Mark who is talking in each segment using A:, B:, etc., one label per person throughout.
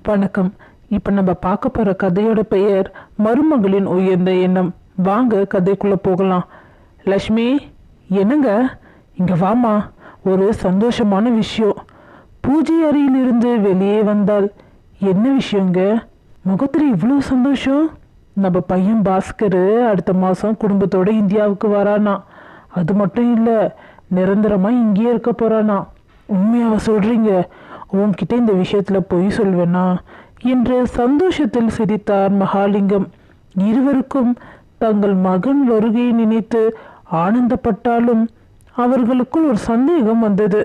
A: வணக்கம். இப்போ நம்ம பார்க்க போகிற கதையோட பெயர் மருமகளின் உயர்ந்த எண்ணம். வாங்க கதைக்குள்ளே போகலாம். லக்ஷ்மி, என்னங்க இங்கே வாமா, ஒரு சந்தோஷமான விஷயம். பூஜை அறையிலிருந்து வெளியே வந்தால். என்ன விஷயங்க? முகத்தில் இவ்வளோ சந்தோஷம்? நம்ம பையன் பாஸ்கர் அடுத்த மாதம் குடும்பத்தோடு இந்தியாவுக்கு வரானா. அது மட்டும் இல்லை, நிரந்தரமாக இங்கேயே இருக்க போகிறானா. உண்மையாக சொல்கிறீங்க? உன்கிட்ட இந்த விஷயத்தில் பொய் சொல்வேனா என்று சந்தோஷத்தில் சிரித்தார் மகாலிங்கம். இருவருக்கும் தங்கள் மகன் வருகையை நினைத்து ஆனந்தப்பட்டாலும் அவர்களுக்குள் ஒரு சந்தேகம் வந்தது.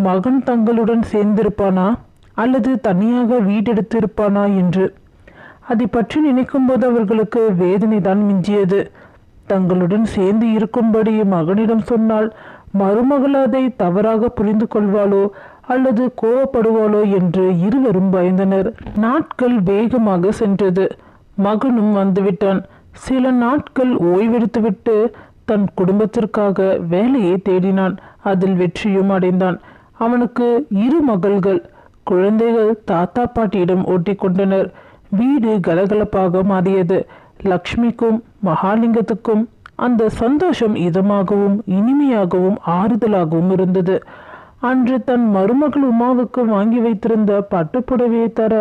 A: மகன் தங்களுடன் சேர்ந்திருப்பானா அல்லது தனியாக வீடெடுத்திருப்பானா என்று. அதை பற்றி நினைக்கும்போது அவர்களுக்கு வேதனை தான் மிஞ்சியது. தங்களுடன் சேர்ந்து இருக்கும்படி மகனிடம் சொன்னால் மருமகள் அதை தவறாக புரிந்து கொள்வாளோ அல்லது கோவப்படுவாளோ என்று இருவரும் பயந்தனர். நாட்கள் வேகமாக சென்றது. மகனும் வந்துவிட்டான். சில நாட்கள் ஓய்வெடுத்துவிட்டு தன் குடும்பத்திற்காக வேலையை தேடினான். அதில் வெற்றியும் அடைந்தான். அவனுக்கு 2 மகள்கள். குழந்தைகள் தாத்தா பாட்டியிடம் ஓட்டிக்கொண்டனர். வீடு கலகலப்பாக மாறியது. லக்ஷ்மிக்கும் மகாலிங்கத்துக்கும் அந்த சந்தோஷம் இதமாகவும் இனிமையாகவும் ஆறுதலாகவும் இருந்தது. அன்று தன் மருமகள் உமாவுக்கு வாங்கி வைத்திருந்த பட்டுப்புடவையை தர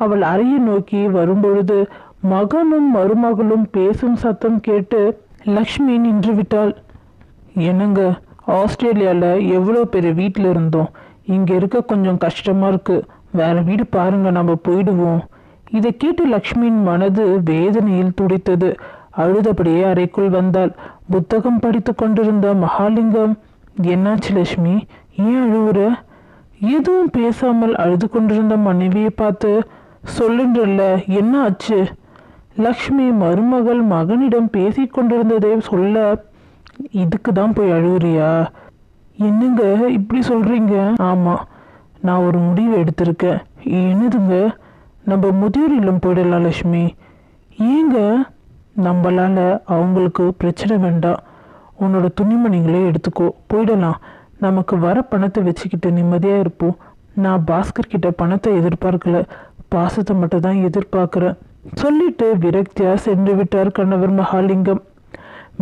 A: அவள் அறையை நோக்கி வரும்பொழுது மகனும் மருமகளும் பேசும் சத்தம் கேட்டு லக்ஷ்மி நின்று விட்டாள். என்னங்க, ஆஸ்திரேலியாவில் எவ்வளோ பெரிய வீட்டில் இருந்தோம், இங்கே இருக்க கொஞ்சம் கஷ்டமாக இருக்கு. வேற வீடு பாருங்க, நம்ம போயிடுவோம். இதை கேட்டு லக்ஷ்மியின் மனது வேதனையில் துடித்தது. அழுதபடியே அறைக்குள் வந்தாள். புத்தகம் படித்து கொண்டிருந்த மகாலிங்கம், என்னாச்சு லட்சுமி, ஏன் அழுவுற? எதுவும் பேசாமல் அழுது கொண்டிருந்த மனைவியை பார்த்து, சொல்லுன்றல்ல, என்ன ஆச்சு? லக்ஷ்மி மருமகள் மகனிடம் பேசி கொண்டிருந்ததை சொல்ல, இதுக்கு தான் போய் அழுவுறியா? என்னங்க இப்படி சொல்றீங்க? ஆமாம், நான் ஒரு முடிவு எடுத்திருக்கேன். என்னதுங்க? நம்ம முதியோர் இல்லம் போயிடலாம் லக்ஷ்மி. ஏங்க? நம்மளால அவங்களுக்கு பிரச்சனை வேண்டாம். உன்னோட துணிமணிங்களே எடுத்துக்கோ, போயிடலாம். நமக்கு வர பணத்தை வச்சுக்கிட்டு நிம்மதியாக இருப்போம். நான் பாஸ்கர் கிட்ட பணத்தை எதிர்பார்க்கல, பாசத்தை மட்டும் தான் எதிர்பார்க்குறேன் சொல்லிட்டு விரக்தியாக சென்று விட்டார் கணவர் மகாலிங்கம்.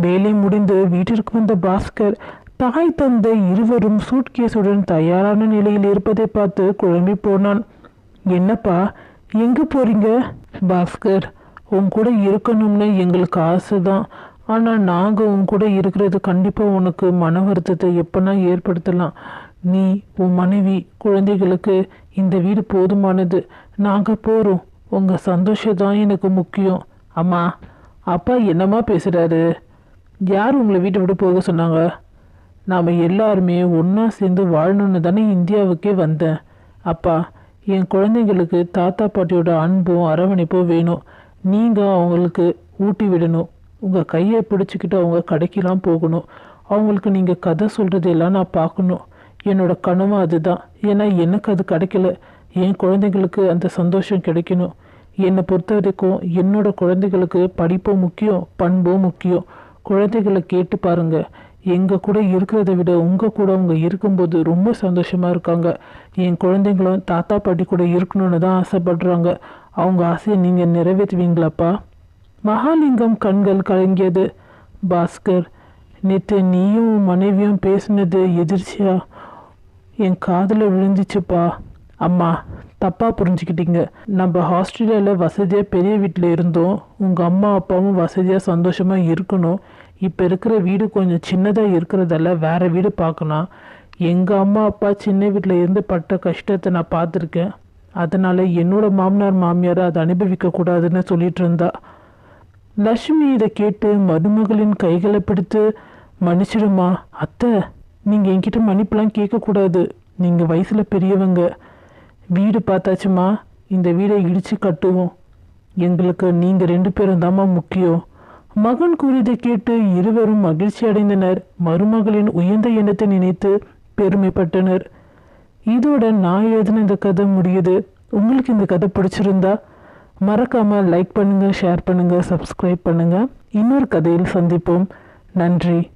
A: வேலை முடிந்து வீட்டிற்கு வந்த பாஸ்கர் தாய் தந்தை இருவரும் சூட்கேஸுடன் தயாரான நிலையில் இருப்பதை பார்த்து குழம்பி போனான். என்னப்பா, எங்கே போறீங்க? பாஸ்கர், உன் கூட இருக்கணும்னு எங்களுக்கு ஆசை தான். ஆனால் நாங்கள் உன் கூட இருக்கிறது கண்டிப்பாக உனக்கு மன வருத்தத்தை எப்போனா ஏற்படுத்தலாம். நீ, உன் மனைவி, குழந்தைகளுக்கு இந்த வீடு போதுமானது. நாங்கள் போகிறோம். உங்கள் சந்தோஷம் தான் எனக்கு முக்கியம். அம்மா, அப்பா என்னம்மா பேசுகிறாரு? யார் உங்களை வீட்டை விட்டு போக சொன்னாங்க? நாம் எல்லாருமே ஒன்றா சேர்ந்து வாழணுன்னு தானே இந்தியாவுக்கே வந்தேன். அப்பா, என் குழந்தைங்களுக்கு தாத்தா பாட்டியோட அன்பும் அரவணைப்பும் வேணும். நீங்கள் அவங்களுக்கு ஊட்டி விடணும். உங்கள் கையை பிடிச்சிக்கிட்டு அவங்க கடைக்கெல்லாம் போகணும். அவங்களுக்கு நீங்கள் கதை சொல்கிறதெல்லாம் நான் பார்க்கணும். என்னோட கனவு அதுதான். ஏன்னா எனக்கு அது கிடைக்கல. என் குழந்தைங்களுக்கு அந்த சந்தோஷம் கிடைக்கணும். என்னை பொறுத்த வரைக்கும் என்னோட குழந்தைகளுக்கு படிப்பும் முக்கியம், பண்பும் முக்கியம். குழந்தைகளை கேட்டு பாருங்கள். எங்கள் கூட இருக்கிறத விட உங்கள் கூட அவங்க இருக்கும்போது ரொம்ப சந்தோஷமாக இருக்காங்க. என் குழந்தைங்களும் தாத்தா பாட்டி கூட இருக்கணும்னு தான் ஆசைப்படுறாங்க. அவங்க ஆசையை நீங்கள் நிறைவேற்றுவீங்களாப்பா? மகாலிங்கம் கண்கள் கலங்கியது. பாஸ்கர், நேற்று நீயும் மனைவியும் பேசினது எதிர்ச்சியா என் காதில் விழுந்துச்சுப்பா. அம்மா, தப்பாக புரிஞ்சுக்கிட்டீங்க. நம்ம ஆஸ்திரேலியாவில் வசதியாக பெரிய வீட்டில் இருந்தோம். உங்கள் அம்மா அப்பாவும் வசதியாக சந்தோஷமாக இருக்கணும். இப்போ இருக்கிற வீடு கொஞ்சம் சின்னதாக இருக்கிறதால வேறு வீடு பார்க்கணும். எங்கள் அம்மா அப்பா சின்ன வீட்டில் இருந்து பட்ட கஷ்டத்தை நான் பார்த்துருக்கேன். அதனால் என்னோடய மாமனார் மாமியாரை அதை அனுபவிக்கக்கூடாதுன்னு சொல்லிட்டு இருந்தா. லட்சுமி இதை கேட்டு மருமகளின் கைகளை பிடித்து, மன்னிச்சிடுமா அத்தை, நீங்கள் என்கிட்ட மன்னிப்பெல்லாம் கேட்கக்கூடாது. நீங்கள் வயசில் பெரியவங்க. வீடு பார்த்தாச்சுமா, இந்த வீடை இடித்து கட்டுவோம். எங்களுக்கு நீங்கள் 2 பேரும் தாம்மா முக்கியம். மகன் கூறியதை கேட்டு இருவரும் மகிழ்ச்சி அடைந்தனர். மருமகளின் உயர்ந்த எண்ணத்தை நினைத்து பெருமைப்பட்டனர். இதோட நான் எழுதின இந்த கதை முடியுது. உங்களுக்கு இந்த கதை பிடிச்சிருந்தா மறக்காமல் லைக் பண்ணுங்கள், ஷேர் பண்ணுங்கள், சப்ஸ்கிரைப் பண்ணுங்கள். இன்னொரு கதையில் சந்திப்போம். நன்றி.